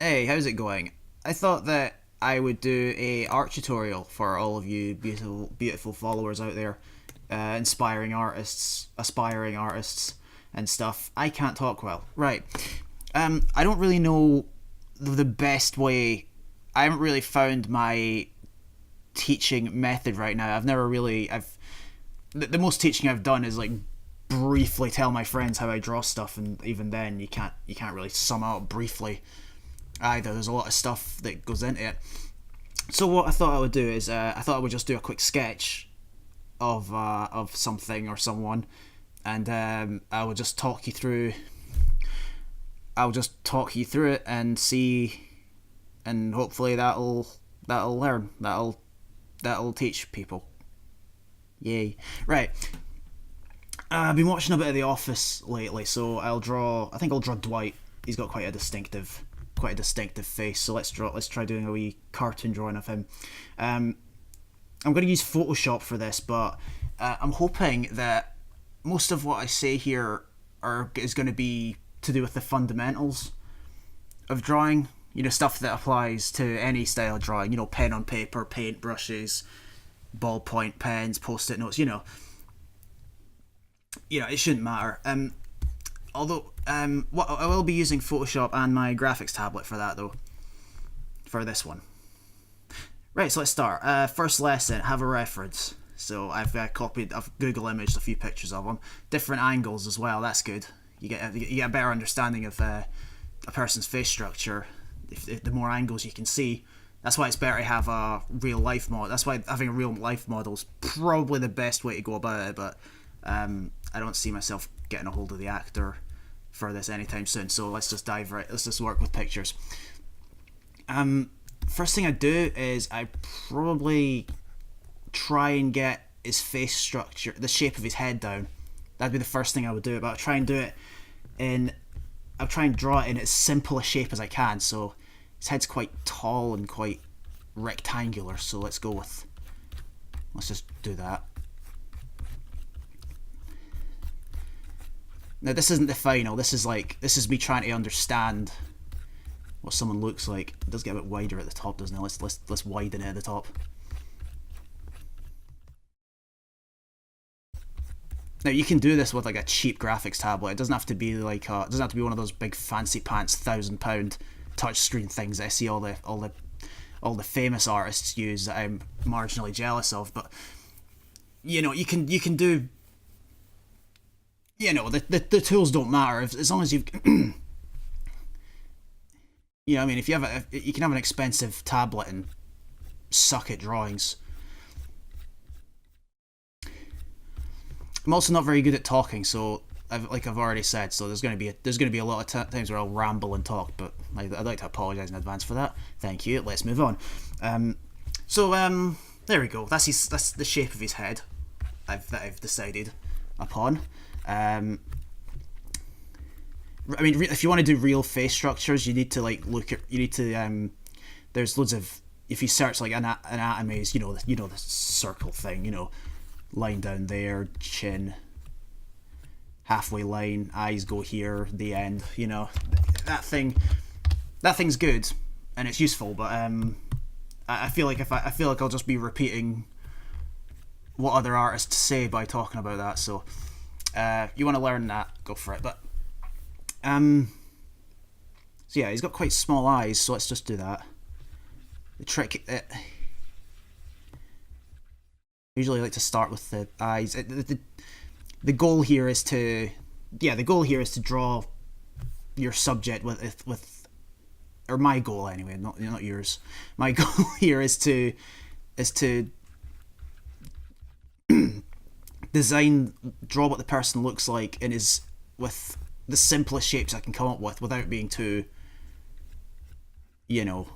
Hey, how's it going? I thought that I would do a art tutorial for all of you beautiful followers out there, inspiring artists, aspiring artists, and stuff. I can't talk well. Right. I don't really know the best way. I haven't really found my teaching method right now. The most teaching I've done is like briefly tell my friends how I draw stuff, and even then you can't really sum out briefly either. There's a lot of stuff that goes into it. So what I thought I would do is I thought I would just do a quick sketch of something or someone, and I will just talk you through. I'll just talk you through it and see, and hopefully that'll teach people. Yay! Right. I've been watching a bit of The Office lately, so I think I'll draw Dwight. He's got quite a distinctive face. So let's try doing a wee cartoon drawing of him. I'm going to use Photoshop for this, but I'm hoping that most of what I say here is going to be to do with the fundamentals of drawing. Stuff that applies to any style of drawing. Pen on paper, paint brushes, ballpoint pens, post-it notes. It shouldn't matter. Although, what I will be using Photoshop and my graphics tablet for that though. For this one. Right, so let's start. First lesson, have a reference. So I've Google imaged a few pictures of them. Different angles as well, that's good. You get a better understanding of a person's face structure. If the more angles you can see. That's why it's better to have a real life model. That's why having a real life model is probably the best way to go about it, but I don't see myself getting a hold of the actor for this anytime soon. So let's just let's just work with pictures. First thing I do is I probably try and get his face structure, the shape of his head down. That'd be the first thing I would do, but I'll try and draw it in as simple a shape as I can. So his head's quite tall and quite rectangular, so let's just do that. Now this isn't the final, this is me trying to understand what someone looks like. It does get a bit wider at the top, doesn't it? Let's widen it at the top. Now you can do this with like a cheap graphics tablet. It doesn't have to be one of those big fancy pants £1,000 touchscreen things that I see all the famous artists use that I'm marginally jealous of. But you can do. The tools don't matter as long as you've. If you can have an expensive tablet and suck at drawings. I'm also not very good at talking, so I've already said. So there's going to be a lot of times where I'll ramble and talk, but I'd like to apologise in advance for that. Thank you. Let's move on. There we go. That's the shape of his head. I've decided upon. If you want to do real face structures, you need to there's loads of, if you search like anatomies, the circle thing, line down there, chin, halfway line, eyes go here, the end, that thing's good and it's useful, but I feel like I'll just be repeating what other artists say by talking about that. So you want to learn that, go for it. But so yeah, he's got quite small eyes, so let's just do that. The trick, usually I like to start with the eyes. The goal here is to draw your subject with or my goal anyway, not yours. My goal here is to draw what the person looks like and is with the simplest shapes I can come up with without being too, you've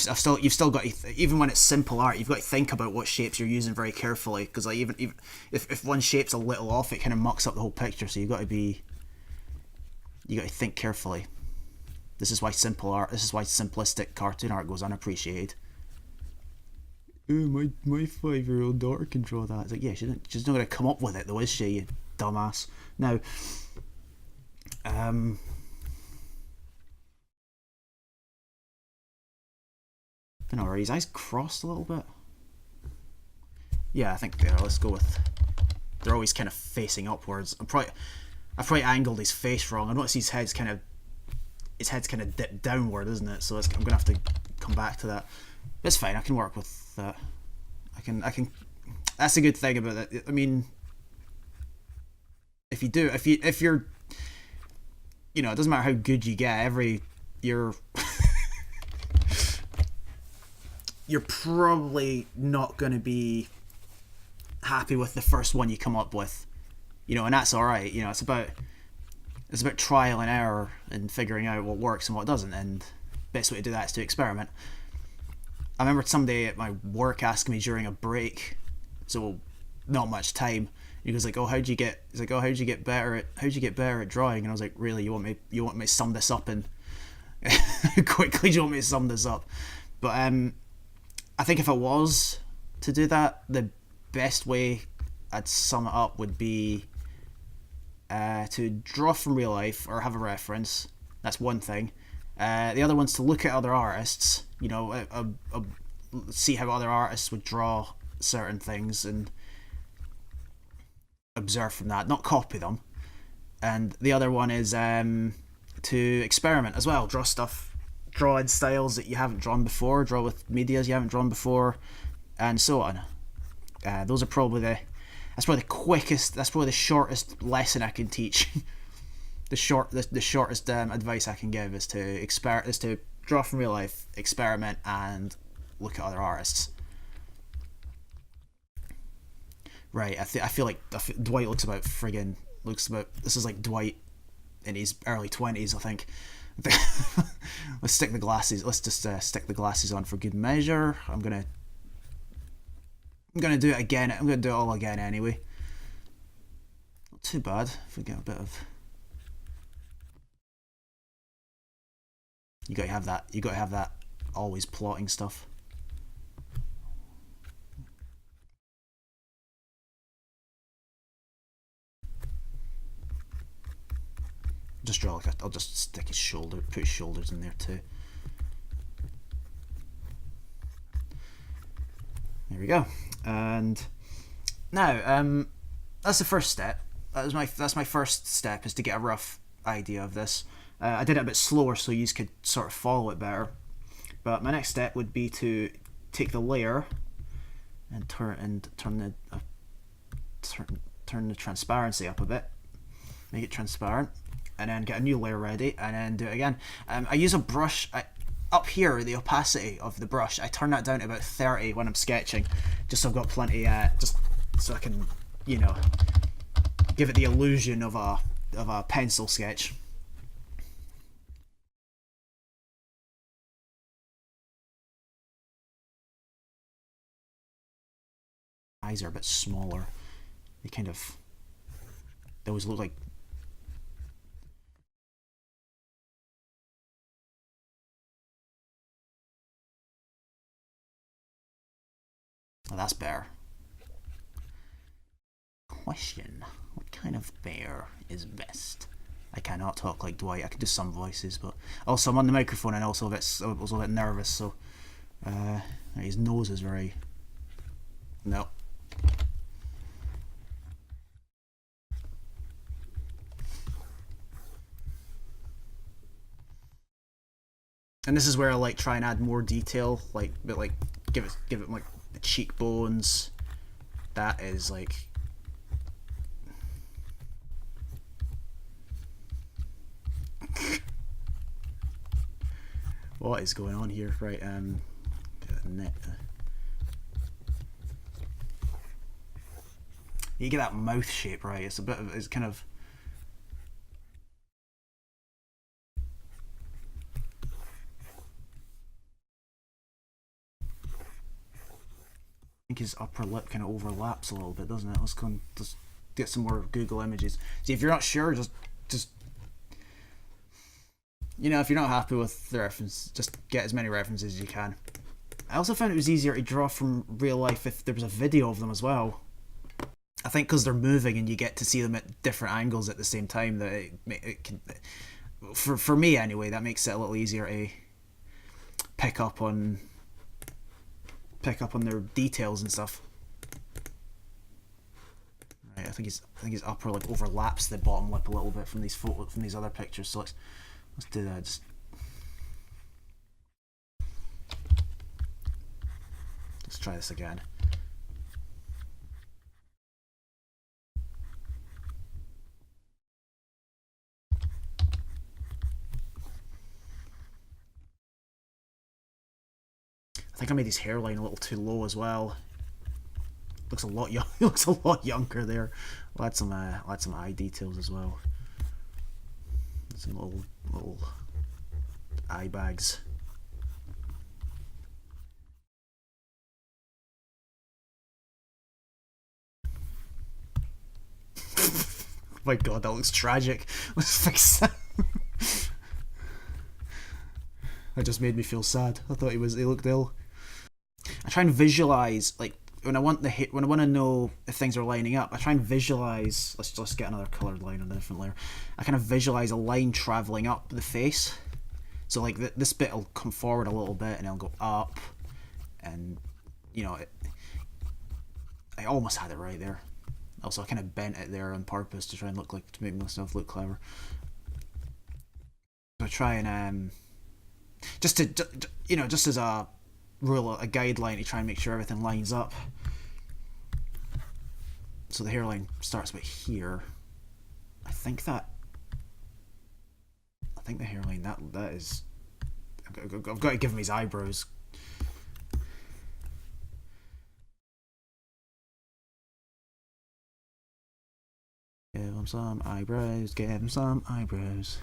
still got to, even when it's simple art, you've got to think about what shapes you're using very carefully, because like even if one shape's a little off, it kind of mucks up the whole picture. So you got to think carefully. This is why simplistic cartoon art goes unappreciated. Oh, my 5-year-old daughter can draw that. It's like, yeah, she's not going to come up with it though, is she, you dumbass? Now, Um, I don't know, are his eyes crossed a little bit? Yeah, I think they are. Let's go with. They're always kind of facing upwards. I've probably angled his face wrong. I notice his head's kind of dipped downward, isn't it? So I'm gonna have to come back to that. It's fine. I can work with that. I can. That's a good thing about it. I mean, if you're, it doesn't matter how good you get. You're probably not going to be happy with the first one you come up with, and that's all right. It's about trial and error and figuring out what works and what doesn't. And best way to do that is to experiment. I remember somebody at my work asking me during a break, so not much time. He was like, "Oh, how'd you get better at drawing?" And I was like, "Really? You want me to sum this up and how quickly do you want me to sum this up?" But I think if I was to do that, the best way I'd sum it up would be to draw from real life or have a reference. That's one thing. The other one's to look at other artists. See how other artists would draw certain things and observe from that, not copy them. And the other one is to experiment as well. Draw in styles that you haven't drawn before, draw with medias you haven't drawn before, and so on. Those are probably that's probably the shortest lesson I can teach. the shortest advice I can give is to draw from real life, experiment, and look at other artists. Right, I feel like Dwight looks about this is like Dwight in his early 20s, I think. Let's stick the glasses. Let's just stick the glasses on for good measure. I'm gonna do it again. I'm gonna do it all again anyway. Not too bad if we get a bit of. You gotta have that always plotting stuff. Just draw I'll just stick put his shoulders in there too. There we go. And now, that's the first step. That's my first step, is to get a rough idea of this. I did it a bit slower so you could sort of follow it better. But my next step would be to take the layer and turn the transparency up a bit, make it transparent, and then get a new layer ready, and then do it again. I use a brush. Up here, the opacity of the brush, I turn that down to about 30 when I'm sketching, just so I've got plenty, just so I can, give it the illusion of a pencil sketch. Eyes are a bit smaller. They always look like. Oh, that's bear. Question: what kind of bear is best? I cannot talk like Dwight. I can do some voices, but also I'm on the microphone and also a bit nervous. So his nose is very. No. And this is where I try and add more detail, give it like the cheekbones. That is what is going on here? Right, net. You get that mouth shape right. It's kind of. I think his upper lip kind of overlaps a little bit, doesn't it? Let's get some more Google images. See, if you're not sure, just if you're not happy with the reference, just get as many references as you can. I also found it was easier to draw from real life if there was a video of them as well. I think because they're moving and you get to see them at different angles at the same time, that it can, for me anyway, that makes it a little easier to pick up on their details and stuff. Right, I think his upper lip overlaps the bottom lip a little bit from these other pictures. So let's do that. Let's try this again. I think I made his hairline a little too low as well. Looks a lot young. He looks a lot younger there. I'll add some eye details as well. Some little eye bags. Oh my god, that looks tragic. Let's fix that. That just made me feel sad. I thought he looked ill. I try and visualize, like, when I want to know if things are lining up, I try and visualize. Let's get another colored line on a different layer. I kind of visualize a line traveling up the face. So like this bit will come forward a little bit and it'll go up, and you know, I almost had it right there. Also, I kind of bent it there on purpose to try and to make myself look clever. So I try and just as a rule, a guideline to try and make sure everything lines up. So the hairline starts about here. I think the hairline that is. I've got to give him his eyebrows. Give him some eyebrows. Give him some eyebrows.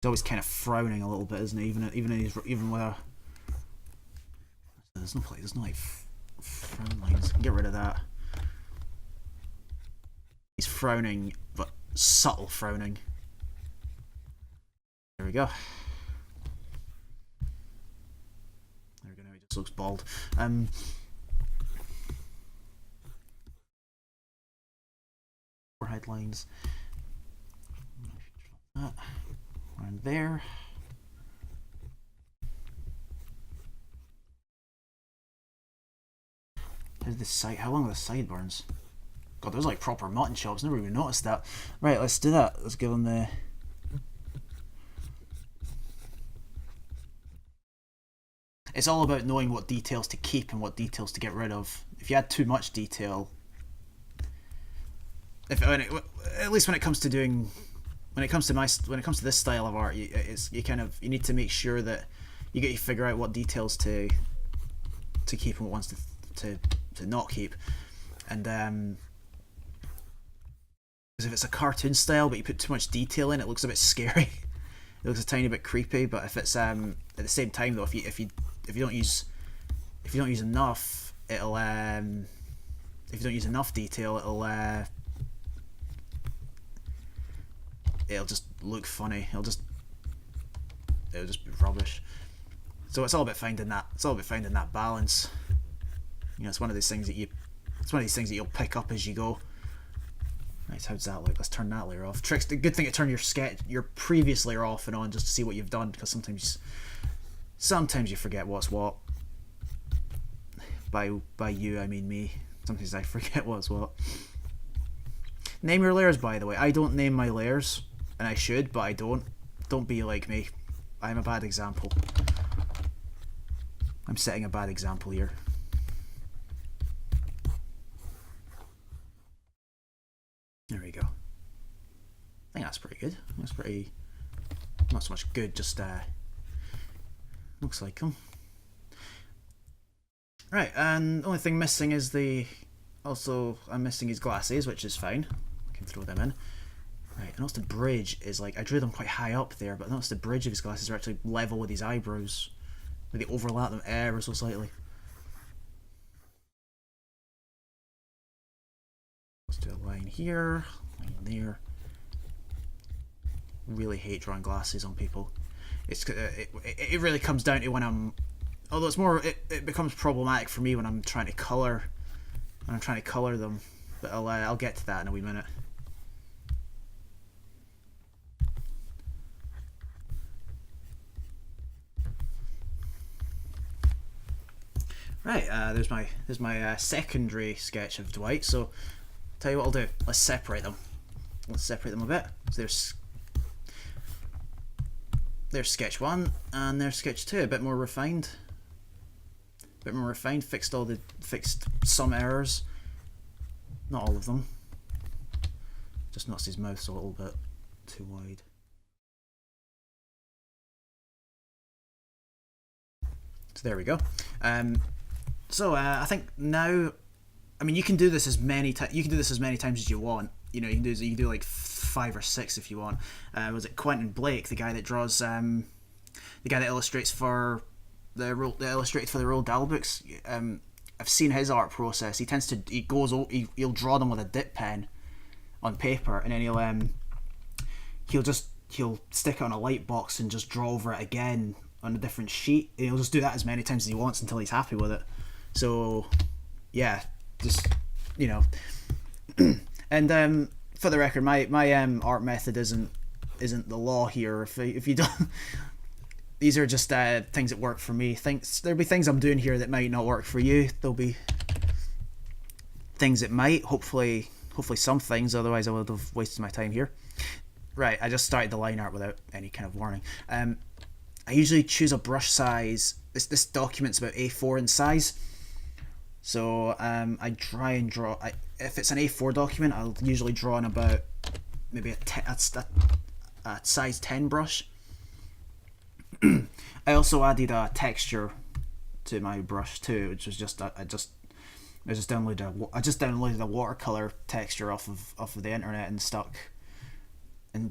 He's always kind of frowning a little bit, isn't he? Even with a. There's no like frown lines. Get rid of that. He's frowning, but subtle frowning. There we go. There we go. Now he just looks bald. Forehead lines. That around there. How long are the sideburns? God, those are like proper mutton chops. Never even noticed that. Right, let's do that. Let's give them the. It's all about knowing what details to keep and what details to get rid of. If you add too much detail, at least when it comes to this style of art, you need to make sure that you figure out what details to keep and what ones to not keep, and because if it's a cartoon style but you put too much detail in, it looks a bit scary. It looks a tiny bit creepy. But if it's at the same time though, if you don't use enough, it'll if you don't use enough detail, it'll just look funny. It'll just be rubbish. So it's all about finding that balance. You know, it's one of these things that you'll pick up as you go. Right, how's that look? Let's turn that layer off. Tricks. The good thing to turn your previous layer off and on just to see what you've done, because sometimes you forget what's what. By you, I mean me. Sometimes I forget what's what. Name your layers, by the way. I don't name my layers, and I should, but I don't. Don't be like me. I'm a bad example. I'm setting a bad example here. There we go. I think that's pretty good. That's pretty. Not so much good, just looks like them. Right, and the only thing missing is I'm missing his glasses, which is fine. I can throw them in. Right, I noticed the bridge is like, I drew them quite high up there, but I noticed the bridge of his glasses are actually level with his eyebrows. Like they overlap them ever so slightly. Let's do a line here, line there. Really hate drawing glasses on people. It really comes down to when I'm, although it's more, it becomes problematic for me when I'm trying to colour I'm trying to colour them, but I'll get to that in a wee minute. Right, there's my secondary sketch of Dwight. So, tell you what I'll do. Let's separate them. Let's separate them a bit. So there's sketch 1 and there's sketch 2. A bit more refined. Fixed some errors. Not all of them. Just noticed his mouth's a little bit too wide. So there we go. So I think now, I mean, you can do this as many times as you want. You know, you can do like 5 or 6 if you want. Was it Quentin Blake, the guy that draws, the guy that illustrates for the Roald Dahl books? I've seen his art process. He'll draw them with a dip pen on paper, and then he'll stick it on a light box and just draw over it again on a different sheet. And he'll just do that as many times as he wants until he's happy with it. So, yeah, just, you know. And for the record, my art method isn't the law here. If you don't, these are just things that work for me. There'll be things I'm doing here that might not work for you. There'll be things that might. Hopefully some things. Otherwise, I would have wasted my time here. Right, I just started the line art without any kind of warning. I usually choose a brush size. This document's about A4 in size. So I try and draw. If it's an A4 document, I'll usually draw in about maybe a size 10 brush. I also added a texture to my brush too, which was just I just downloaded a watercolor texture off of the internet and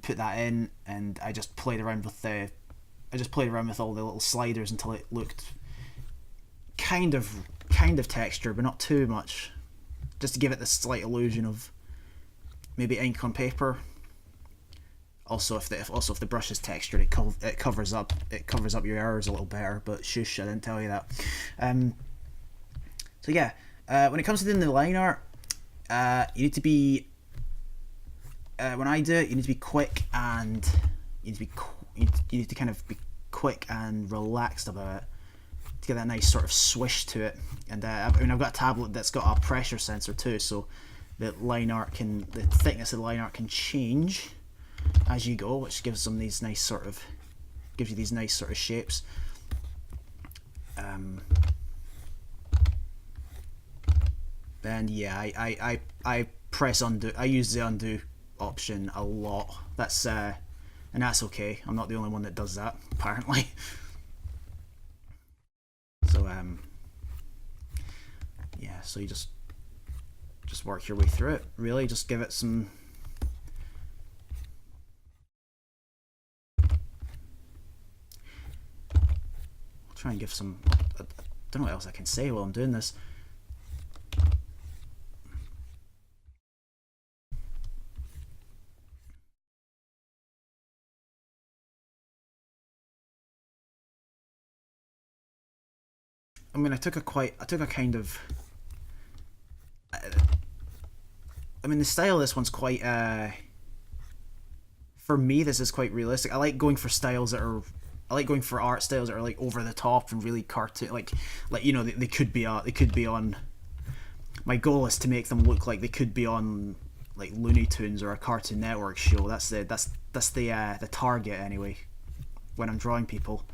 put that in, and I just played around with all the little sliders until it looked kind of texture, but not too much, just to give it this slight illusion of maybe ink on paper. Also, if the brush is textured, it covers up your errors a little better. But shush, I didn't tell you that. So yeah, when it comes to doing the line art, you need to be. When I do it, you need to be quick and you need to kind of be quick and relaxed about it to get that nice sort of swish to it. And I've got a tablet that's got a pressure sensor too, so the thickness of the line art can change as you go, which gives you these nice sort of shapes. And yeah, I press undo. I use the undo option a lot. That's and that's okay. I'm not the only one that does that, apparently. So yeah, so you just work your way through it. Really, just give it some. I'll try and give some. I don't know what else I can say while I'm doing this. I mean, I took a kind of. I mean, the style of this one's quite. For me, this is quite realistic. I like going for styles that are. I like going for art styles that are like over the top and really cartoon, like you know they could be on. My goal is to make them look like they could be on like Looney Tunes or a Cartoon Network show. That's the target anyway. When I'm drawing people.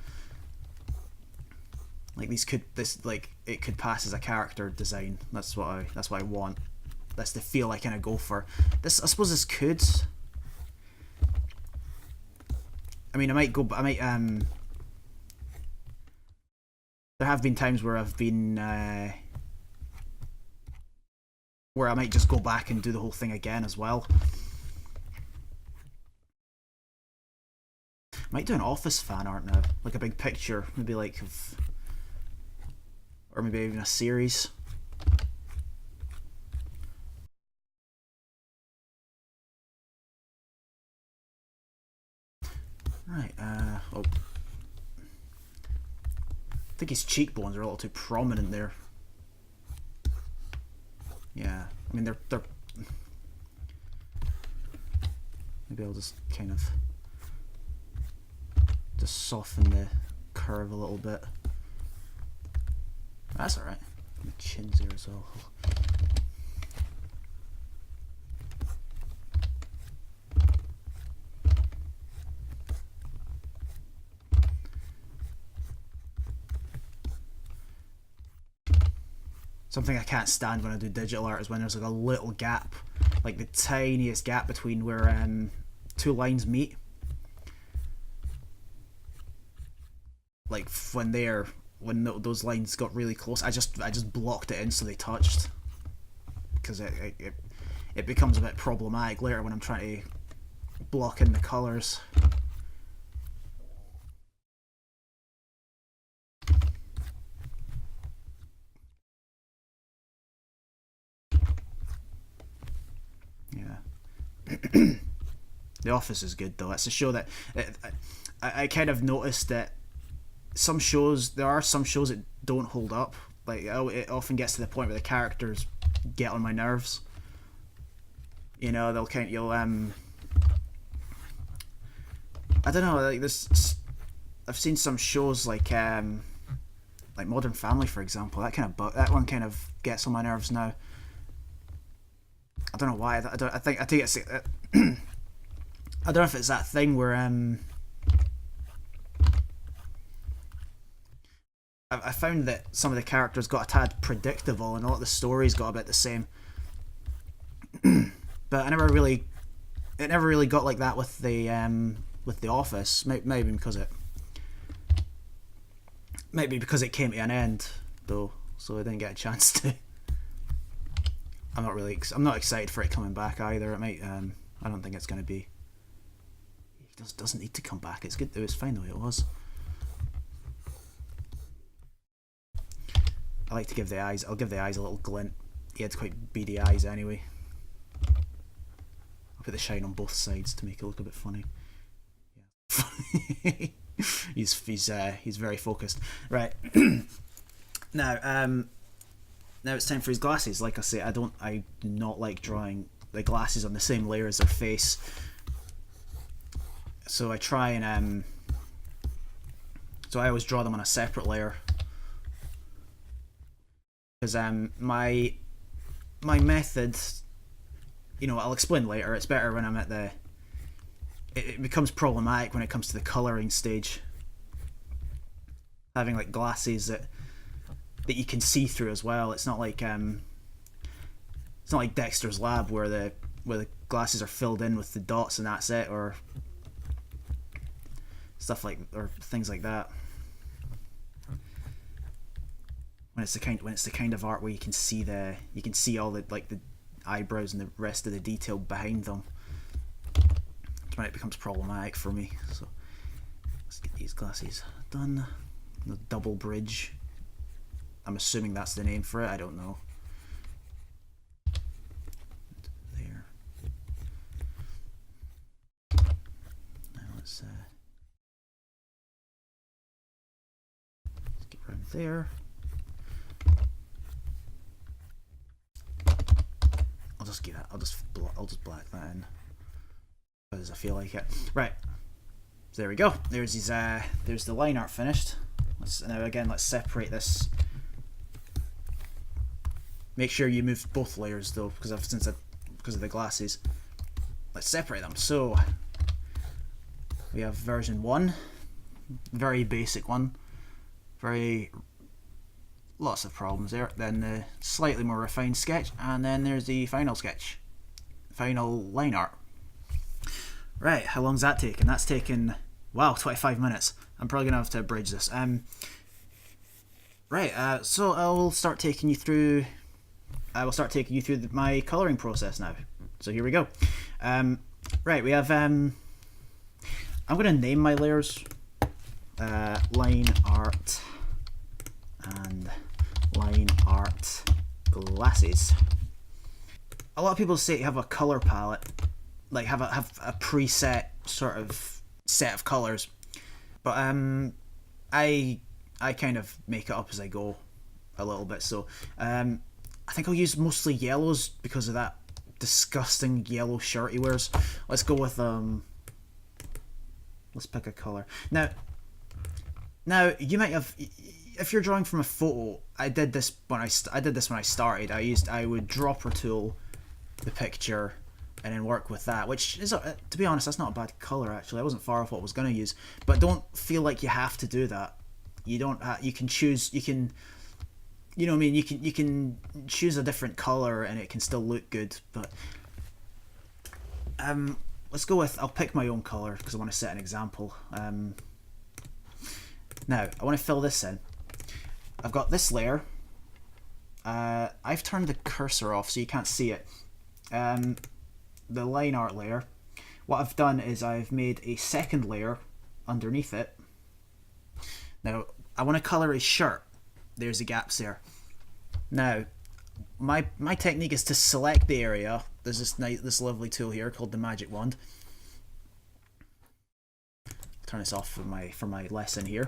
Like it could pass as a character design. That's what I want. That's the feel I kind of go for. This, I suppose, this could. I mean, there have been times where I've been where I might just go back and do the whole thing again as well. I might do an Office fan art now, like a big picture, maybe like of. Or maybe even a series. Right, oh. I think his cheekbones are a little too prominent there. Yeah, I mean they're. Maybe I'll just kind of just soften the curve a little bit. That's all right. My chin's here as well. Something I can't stand when I do digital art is when there's like a little gap, like the tiniest gap between where two lines meet. Like when those lines got really close, I just blocked it in so they touched, because it becomes a bit problematic later when I'm trying to block in the colors. Yeah. The Office is good though. It's a show that I kind of noticed that there are some shows that don't hold up. Like it often gets to the point where the characters get on my nerves. You know, I don't know, like this. I've seen some shows like Modern Family, for example. That one kind of gets on my nerves now. I don't know why. I think it's. I don't know if it's that thing where I found that some of the characters got a tad predictable and a lot of the stories got a bit the same. But it never really got like that with the Office. Maybe because it came to an end though, so I didn't get a chance to. I'm not excited for it coming back either. It might. I don't think it's going to be. It doesn't need to come back. It's good. It was fine the way it was. I like to give the eyes. I'll give the eyes a little glint. He had quite beady eyes anyway. I'll put the shine on both sides to make it look a bit funny. Yeah. he's very focused. Right. Now it's time for his glasses. Like I say, I do not like drawing the glasses on the same layer as their face. So I try and so I always draw them on a separate layer, because my method, I'll explain later. It's better when I'm at it becomes problematic when it comes to the colouring stage. Having like glasses that you can see through as well. It's not like Dexter's Lab where the glasses are filled in with the dots and that's it, or things like that. When it's the kind of art where you can see all the eyebrows and the rest of the detail behind them. That's when it becomes problematic for me. So let's get these glasses done. The double bridge. I'm assuming that's the name for it. I don't know. There. Now let's get around there. I'll just black that in because I feel like it. Right. So there we go. There's the line art finished. Let's separate this. Make sure you move both layers though, because of the glasses. Let's separate them. So we have version 1, very basic one, lots of problems there. Then the slightly more refined sketch, and then there's the final sketch, final line art. Right, how long's that taken? That's taken 25 minutes. I'm probably gonna have to abridge this. Right, so I will start taking you through my colouring process now. So here we go. Right, we have. I'm going to name my layers line art and line art glasses. A lot of people say to have a colour palette, like have a preset sort of set of colours, but I kind of make it up as I go a little bit. So I think I'll use mostly yellows because of that disgusting yellow shirt he wears. Let's go with let's pick a color. Now you might have, if you're drawing from a photo. I did this when I started. I would dropper tool the picture and then work with that, which is, to be honest, that's not a bad color actually. I wasn't far off what I was going to use, but don't feel like you have to do that. You don't. You can choose. You can. You know what I mean? You can choose a different color and it can still look good. But let's go with. I'll pick my own color because I want to set an example. Now I want to fill this in. I've got this layer. I've turned the cursor off so you can't see it. The line art layer. What I've done is I've made a second layer underneath it. Now I want to color his shirt. There's the gaps there. Now my technique is to select the area. There's this lovely tool here called the magic wand. Turn this off for my lesson here.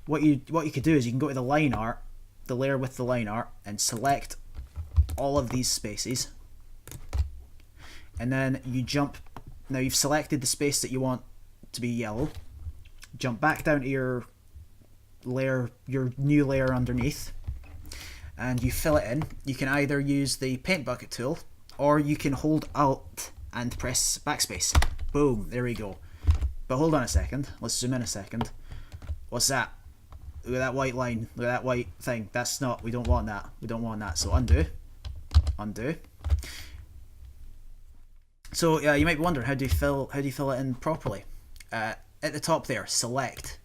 What you could do is you can go to the line art, the layer with the line art, and select all of these spaces. And then you jump. Now you've selected the space that you want to be yellow. Jump back down to your layer, your new layer underneath, and you fill it in. You can either use the paint bucket tool or you can hold Alt and press backspace. Boom, there we go. But hold on a second, let's zoom in a second. What's that? Look at that white line, look at that white thing. That's not, we don't want that. We don't want that. So undo. So you might be wondering, how do you fill it in properly? At the top there, select.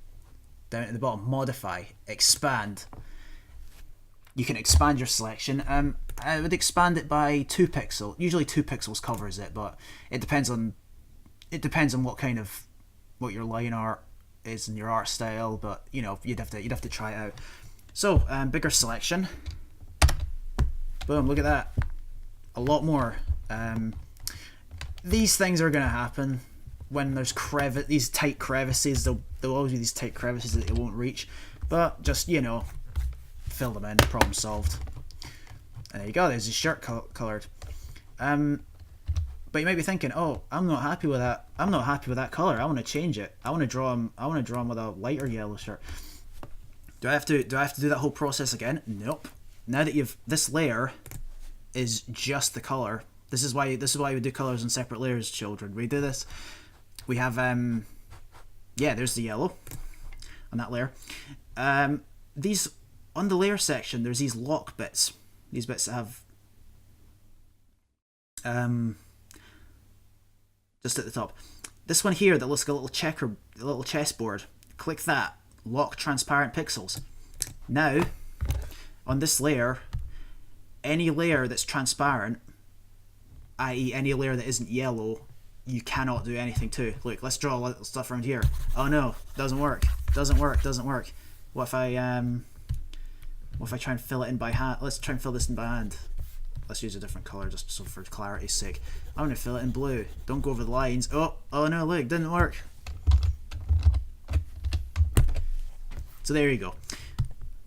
Down at the bottom, modify, expand. You can expand your selection. I would expand it by 2 pixels. Usually 2 pixels covers it, but it depends on what your line art is and your art style. But you know, you'd have to try it out. So bigger selection. Boom! Look at that. A lot more. These things are gonna happen when there's these tight crevices. There'll always be these tight crevices that it won't reach, but just, you know, fill them in. Problem solved. And there you go. There's his shirt colored. But you might be thinking, oh, I'm not happy with that. I'm not happy with that color. I want to change it. I want to draw him with a lighter yellow shirt. Do I have to do that whole process again? Nope. Now that this layer is just the color. This is why we do colors in separate layers, children. We do this. We have yeah, there's the yellow on that layer. These on the layer section, there's these lock bits. These bits that have just at the top. This one here that looks like a little chessboard. Click that. Lock transparent pixels. Now, on this layer, any layer that's transparent, i.e. any layer that isn't yellow, you cannot do anything to. Look, let's draw a little stuff around here. Oh no, doesn't work. Doesn't work. What if I try and fill it in by hand? Let's try and fill this in by hand. Let's use a different color just so for clarity's sake. I'm gonna fill it in blue. Don't go over the lines. Oh no, look, didn't work. So there you go.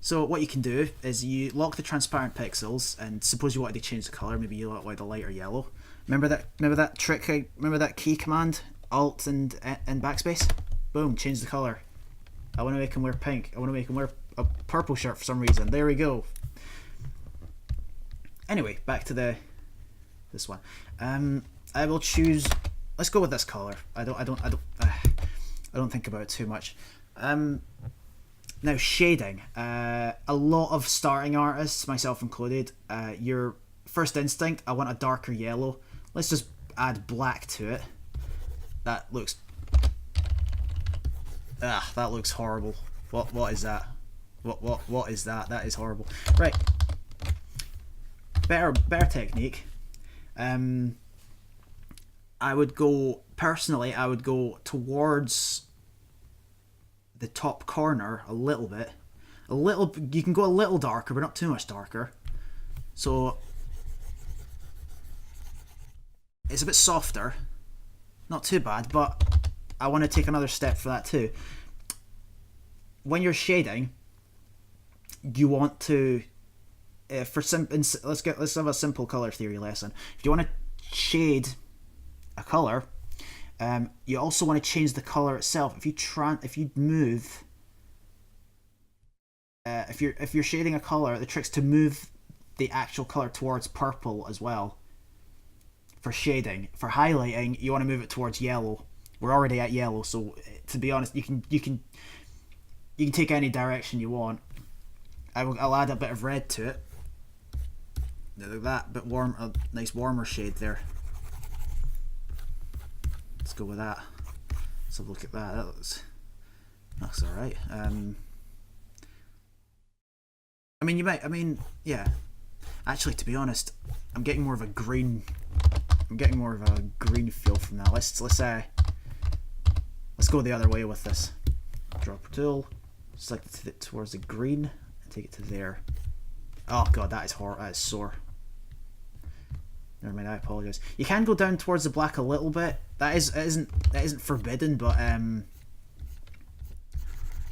So what you can do is you lock the transparent pixels, and suppose you wanted to change the color. Maybe you like the lighter yellow. Remember that trick? Remember that key command? Alt and backspace. Boom, change the color. I want to make him wear pink. I want to make him wear a purple shirt for some reason. There we go. Anyway, back to this one. I will choose. Let's go with this color. I don't think about it too much. Now shading. A lot of starting artists, myself included, your first instinct, I want a darker yellow. Let's just add black to it. That looks horrible. What is that? What is that? That is horrible. Right. Better technique. I would go towards the top corner a little bit. You can go a little darker, but not too much darker. So it's a bit softer. Not too bad, but I want to take another step for that too. When you're shading, you want to let's have a simple color theory lesson. If you want to shade a color, you also want to change the color itself. If you move, if you're shading a color, the trick's to move the actual color towards purple as well. For shading, for highlighting, you want to move it towards yellow. We're already at yellow, so to be honest, you can take any direction you want. I'll add a bit of red to it. Like that, bit warm, a nice warmer shade there. Let's go with that. Let's have a look at that. That's all right. Yeah. Actually, to be honest, I'm getting more of a green feel from that. Let's go the other way with this. Drop tool, select it towards the green, and take it to there. Oh god, that is sore. Never mind, I apologize. You can go down towards the black a little bit. That isn't forbidden, but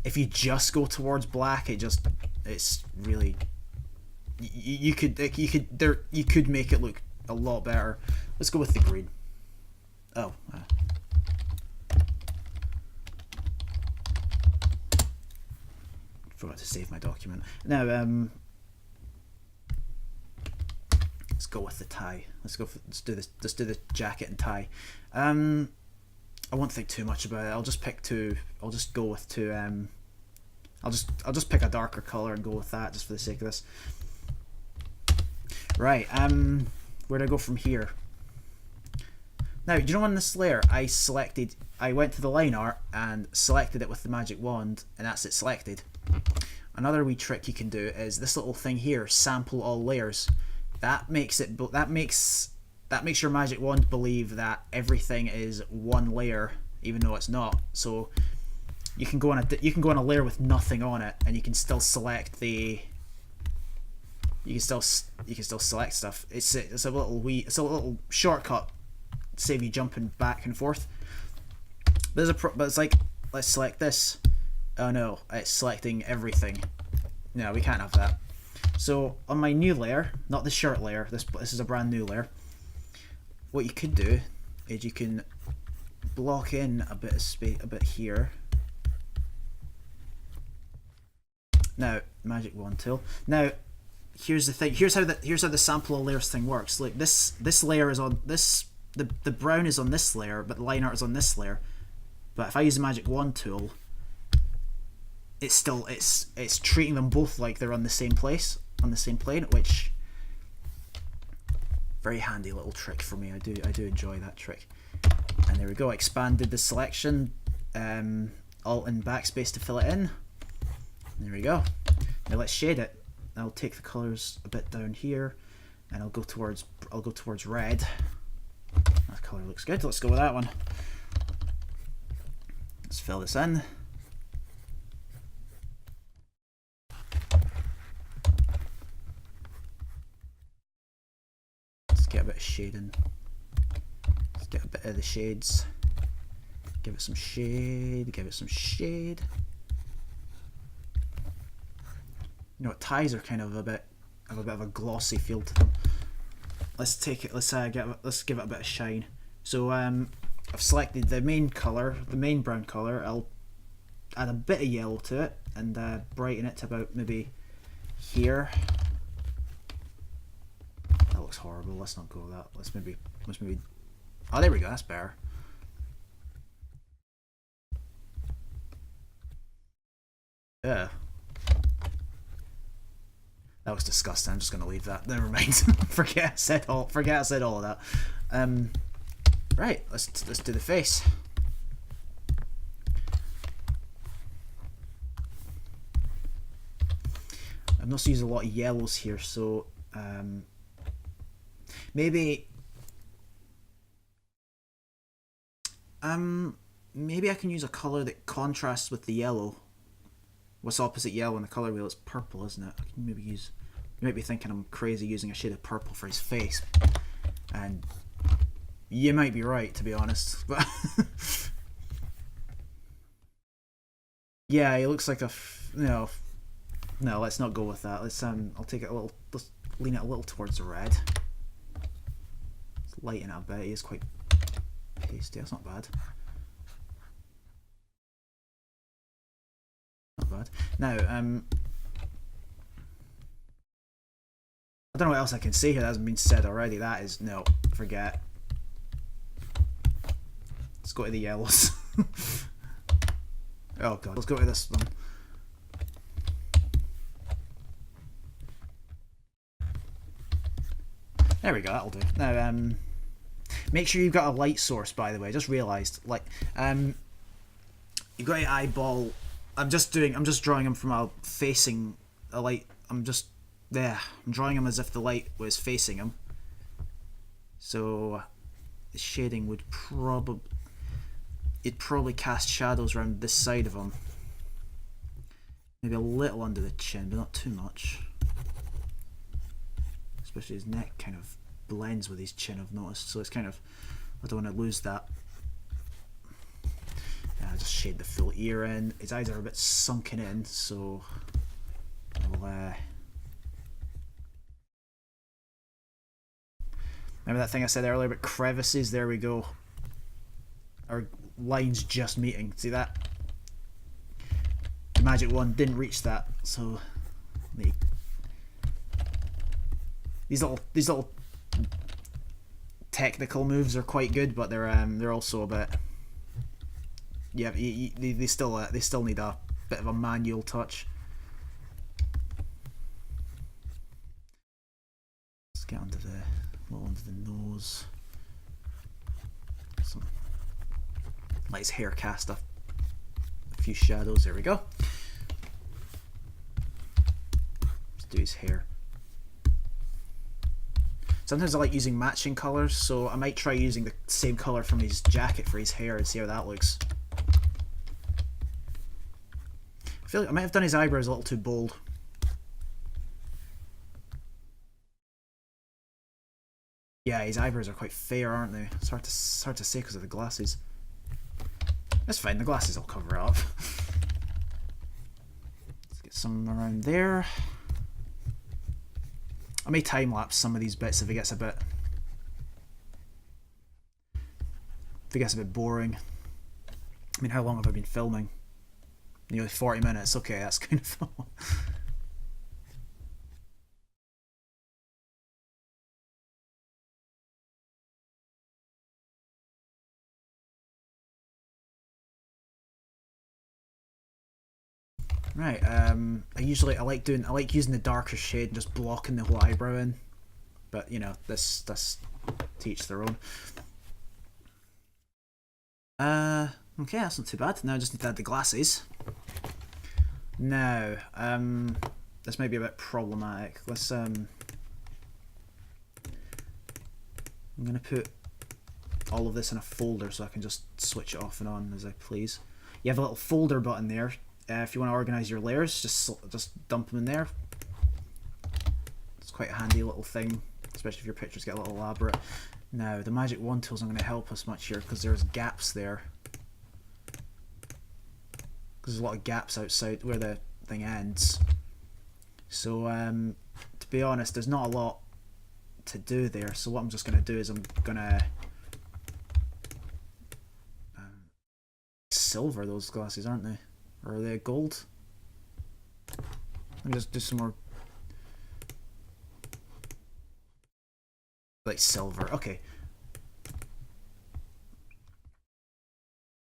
if you just go towards black, it's really you could make it look a lot better. Let's go with the green. Oh. Forgot to save my document. Now, let's go with the tie. Let's do the jacket and tie. I won't think too much about it. I'll just pick two. I'll just go with two. I'll just pick a darker color and go with that just for the sake of this. Right. Where do I go from here? Now, do you know on this layer I went to the line art and selected it with the magic wand, and that's it selected. Another wee trick you can do is this little thing here, sample all layers. That makes your magic wand believe that everything is one layer, even though it's not. So you can go on a layer with nothing on it, and you can still select you can still select stuff. It's a little shortcut, save you jumping back and forth. But it's like, let's select this. Oh no, it's selecting everything. No, we can't have that. So on my new layer, not the shirt layer, this is a brand new layer. What you could do is you can block in a bit of space, a bit here. Now, magic wand tool. Now, here's the thing. Here's how the sample all layers thing works. Like this layer is on this. The brown is on this layer, but the line art is on this layer. But if I use the magic wand tool, it's treating them both like they're on the same place, on the same plane, which very handy little trick for me. I do enjoy that trick. And there we go. Expanded the selection, Alt and backspace to fill it in. There we go. Now let's shade it. I'll take the colors a bit down here, and I'll go towards red. That color looks good. Let's go with that one. Let's fill this in. Let's get a bit of shading. Let's get a bit of the shades. Give it some shade. Give it some shade. You know, ties are kind of a bit of a glossy feel to them. Let's take it. Let's give it a bit of shine. So I've selected the main color, the main brown color. I'll add a bit of yellow to it and brighten it to about maybe here. That looks horrible. Let's not go with that. Let's maybe. Oh, there we go. That's better. Yeah. That was disgusting. I'm just going to leave that. Never mind. Forget I said all of that. Right. Let's do the face. I'm not using a lot of yellows here, so maybe I can use a color that contrasts with the yellow. What's opposite yellow on the color wheel? It's purple, isn't it? I can maybe use. You might be thinking I'm crazy using a shade of purple for his face, and you might be right, to be honest. But yeah, he looks like a no. Let's not go with that. Let's I'll take it a little. Let's lean it a little towards the red. Let's lighten it a bit. He is quite pasty. That's not bad. Not bad. Now, I don't know what else I can say here that hasn't been said already. That is, no, forget. Let's go to the yellows. Oh god, let's go to this one. There we go, that'll do. Now, make sure you've got a light source, by the way. I just realised, like, you've got your eyeball. I'm just drawing him from a facing a light. I'm drawing him as if the light was facing him. So, the shading would you'd probably cast shadows around this side of him. Maybe a little under the chin, but not too much. Especially his neck kind of blends with his chin, I've noticed. So it's kind of, I don't want to lose that. Just shade the full ear in. His eyes are a bit sunken in, so I'll, remember that thing I said earlier about crevices? There we go. Our lines just meeting. See that? The magic wand didn't reach that, so these little technical moves are quite good, but they're also a bit, yeah, they still need a bit of a manual touch. Let's get under the nose. Let his hair cast a few shadows. There we go. Let's do his hair. Sometimes I like using matching colours, so I might try using the same colour from his jacket for his hair and see how that looks. I feel like I might have done his eyebrows a little too bold. Yeah, his eyebrows are quite fair, aren't they? It's hard to say because of the glasses. That's fine, the glasses will cover it up. Let's get some around there. I may time lapse some of these bits if it gets a bit boring. I mean, how long have I been filming? Nearly 40 minutes. Okay, that's kind of long. Right, I like using the darker shade and just blocking the whole eyebrow in, but you know, that's to each their own. Okay, that's not too bad. Now I just need to add the glasses. Now, this might be a bit problematic. Let's I'm gonna put all of this in a folder so I can just switch it off and on as I please. You have a little folder button there. If you want to organize your layers, just dump them in there. It's quite a handy little thing, especially if your pictures get a little elaborate. Now, the magic wand tools aren't going to help us much here because there's gaps there. There's a lot of gaps outside where the thing ends. So, to be honest, there's not a lot to do there. So what I'm just going to do is I'm going to silver those glasses, aren't they? Or are they gold? Let me just do some more. Like silver. Okay.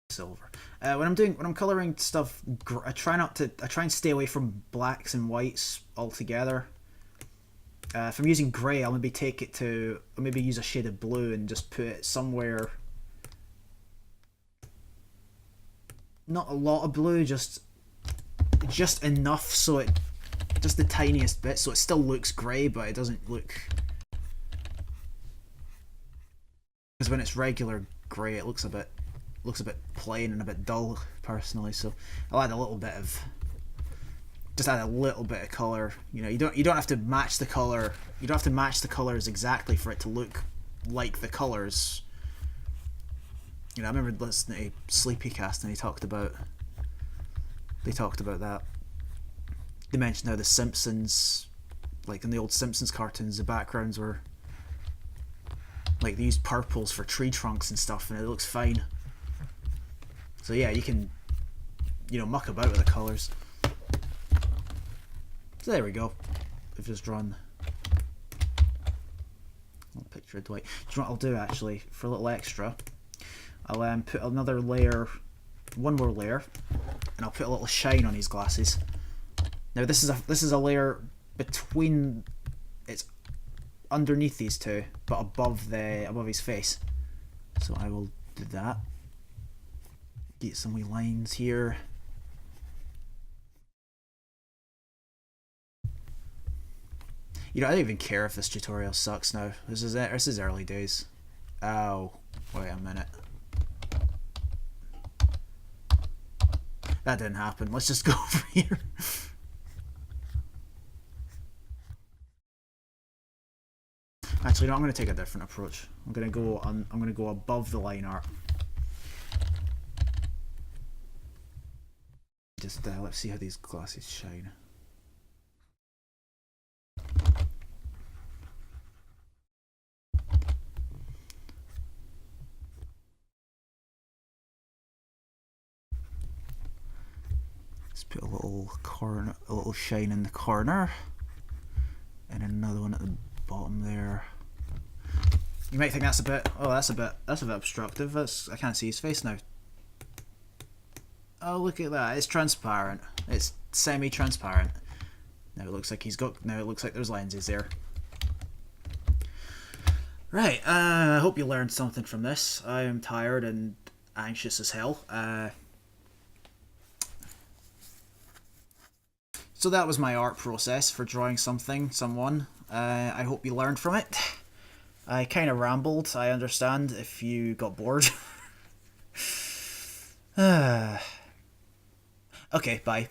Silver. When I'm coloring stuff, I try and stay away from blacks and whites altogether. If I'm using grey, I'll maybe use a shade of blue and just put it somewhere. Not a lot of blue, just enough so just the tiniest bit, so it still looks grey, but it doesn't look. Because when it's regular grey, it looks a bit plain and a bit dull, personally. So I'll add a little bit of, colour. You know, you don't have to match the colour. You don't have to match the colours exactly for it to look like the colours. You know, I remember listening to Sleepycast and they talked about that. They mentioned how the Simpsons like in the old Simpsons cartoons, the backgrounds were like they used purples for tree trunks and stuff, and it looks fine. So yeah, you can, you know, muck about with the colours. So there we go. I've just drawn a little picture of Dwight. Do you know what I'll do actually, for a little extra? I'll put another layer, one more layer, and I'll put a little shine on his glasses. Now this is a layer between, it's underneath these two, but above his face. So I will do that. Get some wee lines here. You know, I don't even care if this tutorial sucks now. This is early days. Oh, wait a minute. That didn't happen. Let's just go over here. Actually, no, I'm going to take a different approach. I'm going to go above the line art. Just let's see how these glasses shine. Let's put a little shine in the corner, and another one at the bottom there. You might think that's a bit obstructive. I can't see his face now. Oh, look at that! It's transparent. It's semi-transparent. Now it looks like there's lenses there. Right. I hope you learned something from this. I am tired and anxious as hell. So that was my art process for drawing someone. I hope you learned from it. I kind of rambled, I understand if you got bored. Okay, bye.